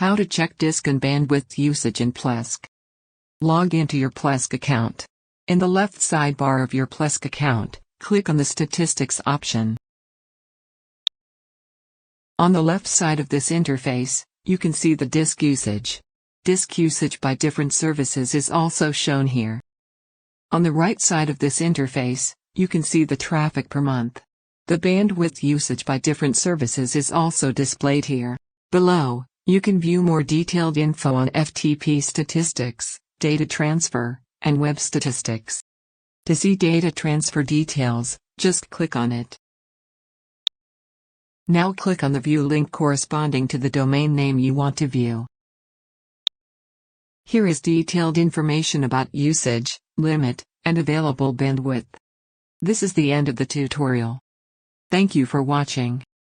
How to check disk and bandwidth usage in Plesk. Log into your Plesk account. In the left sidebar of your Plesk account, click on the Statistics option. On the left side of this interface, you can see the disk usage. Disk usage by different services is also shown here. On the right side of this interface, you can see the traffic per month. The bandwidth usage by different services is also displayed here. Below, you can view more detailed info on FTP statistics, data transfer, and web statistics. To see data transfer details, just click on it. Now click on the view link corresponding to the domain name you want to view. Here is detailed information about usage, limit, and available bandwidth. This is the end of the tutorial. Thank you for watching.